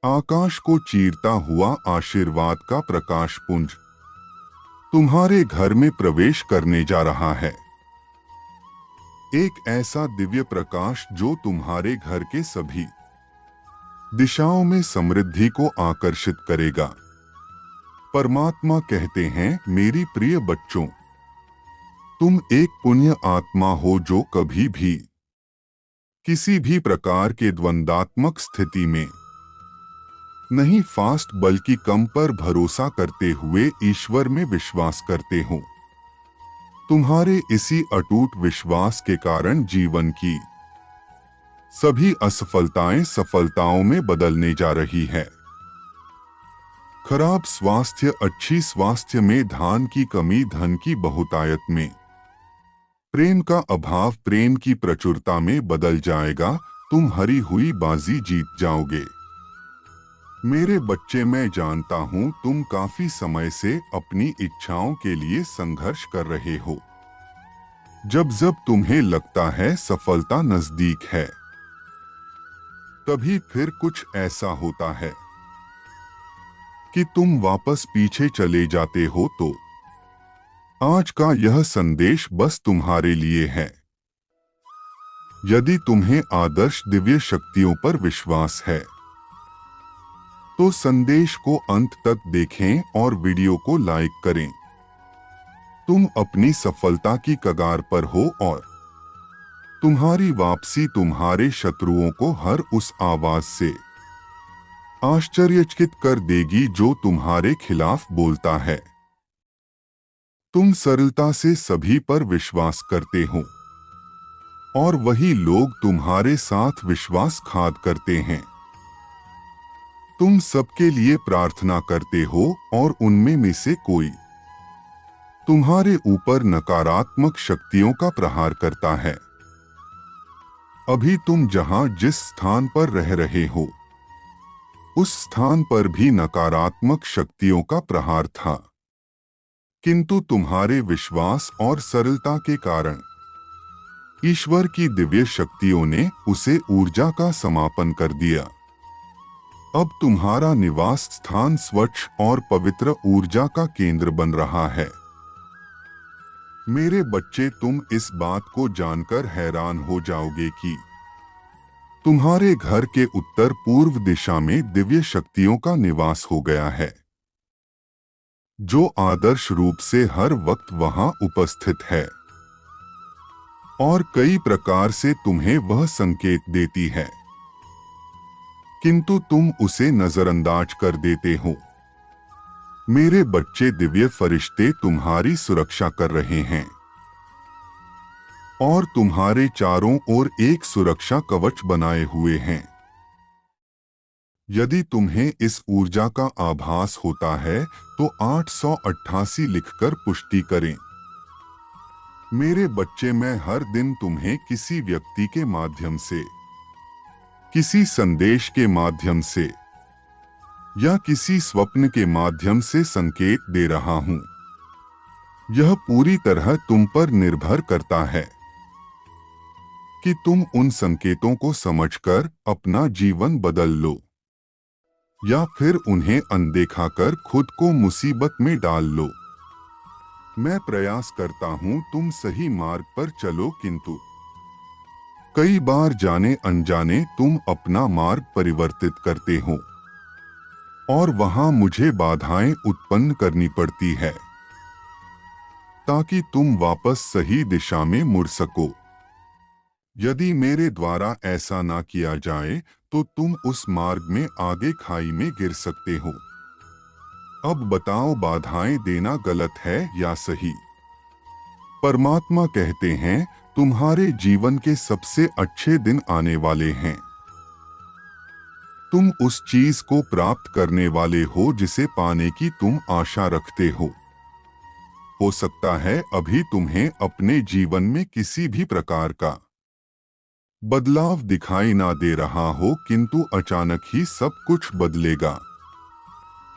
आकाश को चीरता हुआ आशीर्वाद का प्रकाश पुंज तुम्हारे घर में प्रवेश करने जा रहा है। एक ऐसा दिव्य प्रकाश जो तुम्हारे घर के सभी दिशाओं में समृद्धि को आकर्षित करेगा। परमात्मा कहते हैं, मेरी प्रिय बच्चों, तुम एक पुण्य आत्मा हो जो कभी भी किसी भी प्रकार के द्वंद्वात्मक स्थिति में नहीं फास्ट बल्कि कम पर भरोसा करते हुए ईश्वर में विश्वास करते हो। तुम्हारे इसी अटूट विश्वास के कारण जीवन की सभी असफलताएं सफलताओं में बदलने जा रही है। खराब स्वास्थ्य अच्छी स्वास्थ्य में, धान की कमी धन की बहुतायत में, प्रेम का अभाव प्रेम की प्रचुरता में बदल जाएगा। तुम हारी हुई बाजी जीत जाओगे। मेरे बच्चे, मैं जानता हूं तुम काफी समय से अपनी इच्छाओं के लिए संघर्ष कर रहे हो। जब जब तुम्हें लगता है सफलता नजदीक है, तभी फिर कुछ ऐसा होता है कि तुम वापस पीछे चले जाते हो। तो आज का यह संदेश बस तुम्हारे लिए है। यदि तुम्हें आदर्श दिव्य शक्तियों पर विश्वास है तो संदेश को अंत तक देखें और वीडियो को लाइक करें। तुम अपनी सफलता की कगार पर हो और तुम्हारी वापसी तुम्हारे शत्रुओं को हर उस आवाज से आश्चर्यचकित कर देगी जो तुम्हारे खिलाफ बोलता है। तुम सरलता से सभी पर विश्वास करते हो और वही लोग तुम्हारे साथ विश्वासघात करते हैं। तुम सबके लिए प्रार्थना करते हो और उनमें से कोई तुम्हारे ऊपर नकारात्मक शक्तियों का प्रहार करता है। अभी तुम जहां जिस स्थान पर रह रहे हो, उस स्थान पर भी नकारात्मक शक्तियों का प्रहार था, किंतु तुम्हारे विश्वास और सरलता के कारण ईश्वर की दिव्य शक्तियों ने उसे ऊर्जा का समापन कर दिया। अब तुम्हारा निवास स्थान स्वच्छ और पवित्र ऊर्जा का केंद्र बन रहा है। मेरे बच्चे, तुम इस बात को जानकर हैरान हो जाओगे कि तुम्हारे घर के उत्तर पूर्व दिशा में दिव्य शक्तियों का निवास हो गया है, जो आदर्श रूप से हर वक्त वहां उपस्थित है और कई प्रकार से तुम्हें वह संकेत देती है, किंतु तुम उसे नजरअंदाज कर देते हो। मेरे बच्चे, दिव्य फरिश्ते तुम्हारी सुरक्षा कर रहे हैं और तुम्हारे चारों ओर एक सुरक्षा कवच बनाए हुए हैं। यदि तुम्हें इस ऊर्जा का आभास होता है तो 888 लिखकर पुष्टि करें। मेरे बच्चे, मैं हर दिन तुम्हें किसी व्यक्ति के माध्यम से, किसी संदेश के माध्यम से या किसी स्वप्न के माध्यम से संकेत दे रहा हूं। यह पूरी तरह तुम पर निर्भर करता है कि तुम उन संकेतों को समझकर अपना जीवन बदल लो या फिर उन्हें अनदेखा कर खुद को मुसीबत में डाल लो। मैं प्रयास करता हूं तुम सही मार्ग पर चलो, किंतु कई बार जाने अनजाने तुम अपना मार्ग परिवर्तित करते हो और वहां मुझे बाधाएं उत्पन्न करनी पड़ती है ताकि तुम वापस सही दिशा में मुड़ सको। यदि मेरे द्वारा ऐसा ना किया जाए तो तुम उस मार्ग में आगे खाई में गिर सकते हो। अब बताओ, बाधाएं देना गलत है या सही? परमात्मा कहते हैं, तुम्हारे जीवन के सबसे अच्छे दिन आने वाले हैं। तुम उस चीज को प्राप्त करने वाले हो जिसे पाने की तुम आशा रखते हो। हो सकता है अभी तुम्हें अपने जीवन में किसी भी प्रकार का बदलाव दिखाई ना दे रहा हो, किंतु अचानक ही सब कुछ बदलेगा।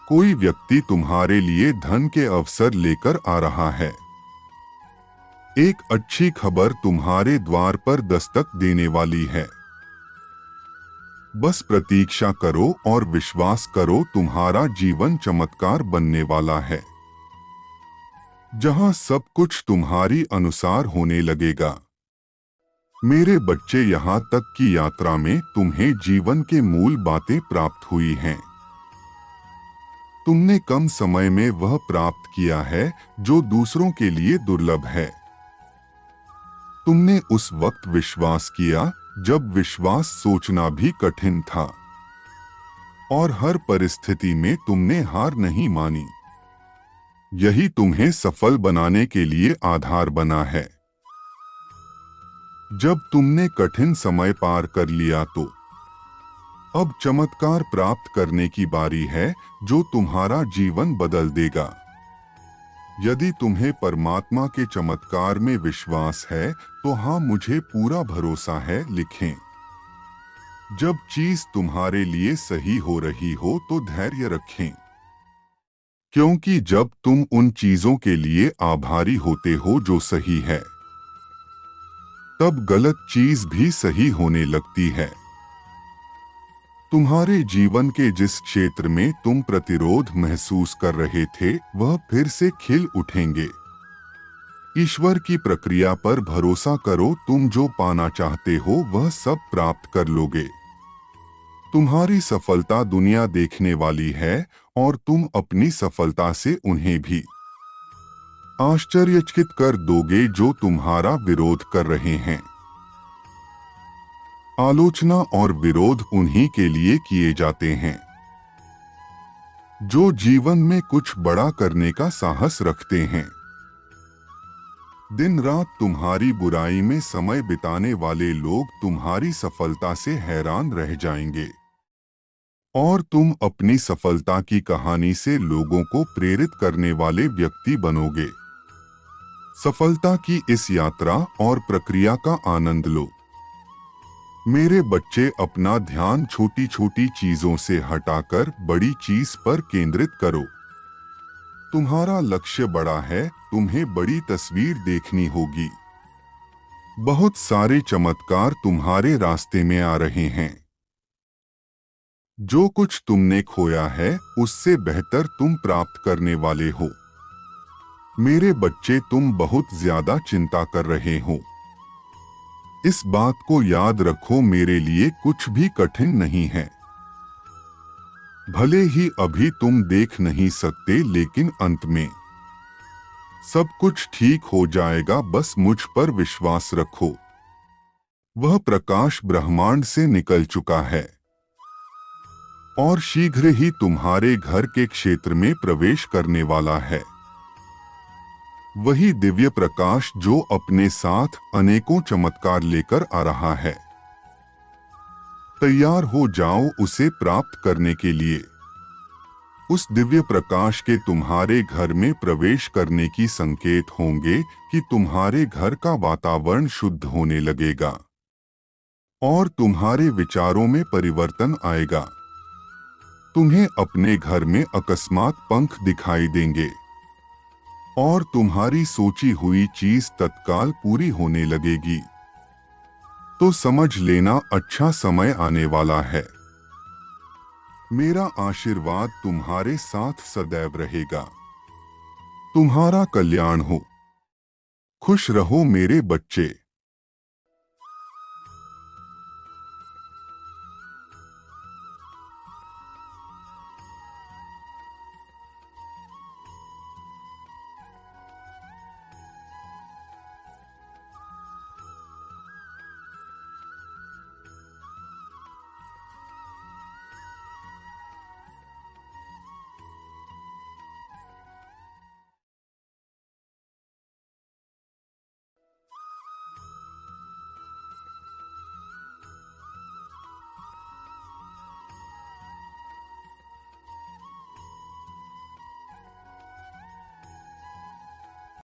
कोई व्यक्ति तुम्हारे लिए धन के अवसर लेकर आ रहा है। एक अच्छी खबर तुम्हारे द्वार पर दस्तक देने वाली है। बस प्रतीक्षा करो और विश्वास करो, तुम्हारा जीवन चमत्कार बनने वाला है, जहां सब कुछ तुम्हारी अनुसार होने लगेगा। मेरे बच्चे, यहाँ तक की यात्रा में तुम्हें जीवन के मूल बातें प्राप्त हुई हैं। तुमने कम समय में वह प्राप्त किया है जो दूसरों के लिए दुर्लभ है। तुमने उस वक्त विश्वास किया जब विश्वास सोचना भी कठिन था, और हर परिस्थिति में तुमने हार नहीं मानी। यही तुम्हें सफल बनाने के लिए आधार बना है। जब तुमने कठिन समय पार कर लिया तो अब चमत्कार प्राप्त करने की बारी है, जो तुम्हारा जीवन बदल देगा। यदि तुम्हें परमात्मा के चमत्कार में विश्वास है तो हाँ, मुझे पूरा भरोसा है लिखें। जब चीज तुम्हारे लिए सही हो रही हो तो धैर्य रखें, क्योंकि जब तुम उन चीजों के लिए आभारी होते हो जो सही है, तब गलत चीज भी सही होने लगती है। तुम्हारे जीवन के जिस क्षेत्र में तुम प्रतिरोध महसूस कर रहे थे, वह फिर से खिल उठेंगे। ईश्वर की प्रक्रिया पर भरोसा करो, तुम जो पाना चाहते हो वह सब प्राप्त कर लोगे। तुम्हारी सफलता दुनिया देखने वाली है और तुम अपनी सफलता से उन्हें भी आश्चर्यचकित कर दोगे जो तुम्हारा विरोध कर रहे हैं। आलोचना और विरोध उन्हीं के लिए किए जाते हैं जो जीवन में कुछ बड़ा करने का साहस रखते हैं। दिन रात तुम्हारी बुराई में समय बिताने वाले लोग तुम्हारी सफलता से हैरान रह जाएंगे, और तुम अपनी सफलता की कहानी से लोगों को प्रेरित करने वाले व्यक्ति बनोगे। सफलता की इस यात्रा और प्रक्रिया का आनंद लो। मेरे बच्चे, अपना ध्यान छोटी छोटी चीजों से हटाकर बड़ी चीज पर केंद्रित करो। तुम्हारा लक्ष्य बड़ा है, तुम्हें बड़ी तस्वीर देखनी होगी। बहुत सारे चमत्कार तुम्हारे रास्ते में आ रहे हैं। जो कुछ तुमने खोया है उससे बेहतर तुम प्राप्त करने वाले हो। मेरे बच्चे, तुम बहुत ज्यादा चिंता कर रहे हो। इस बात को याद रखो, मेरे लिए कुछ भी कठिन नहीं है। भले ही अभी तुम देख नहीं सकते, लेकिन अंत में सब कुछ ठीक हो जाएगा। बस मुझ पर विश्वास रखो। वह प्रकाश ब्रह्मांड से निकल चुका है और शीघ्र ही तुम्हारे घर के क्षेत्र में प्रवेश करने वाला है। वही दिव्य प्रकाश जो अपने साथ अनेकों चमत्कार लेकर आ रहा है। तैयार हो जाओ उसे प्राप्त करने के लिए। उस दिव्य प्रकाश के तुम्हारे घर में प्रवेश करने की संकेत होंगे कि तुम्हारे घर का वातावरण शुद्ध होने लगेगा और तुम्हारे विचारों में परिवर्तन आएगा। तुम्हें अपने घर में अकस्मात पंख दिखाई देंगे और तुम्हारी सोची हुई चीज तत्काल पूरी होने लगेगी। तो समझ लेना, अच्छा समय आने वाला है। मेरा आशीर्वाद तुम्हारे साथ सदैव रहेगा। तुम्हारा कल्याण हो। खुश रहो मेरे बच्चे।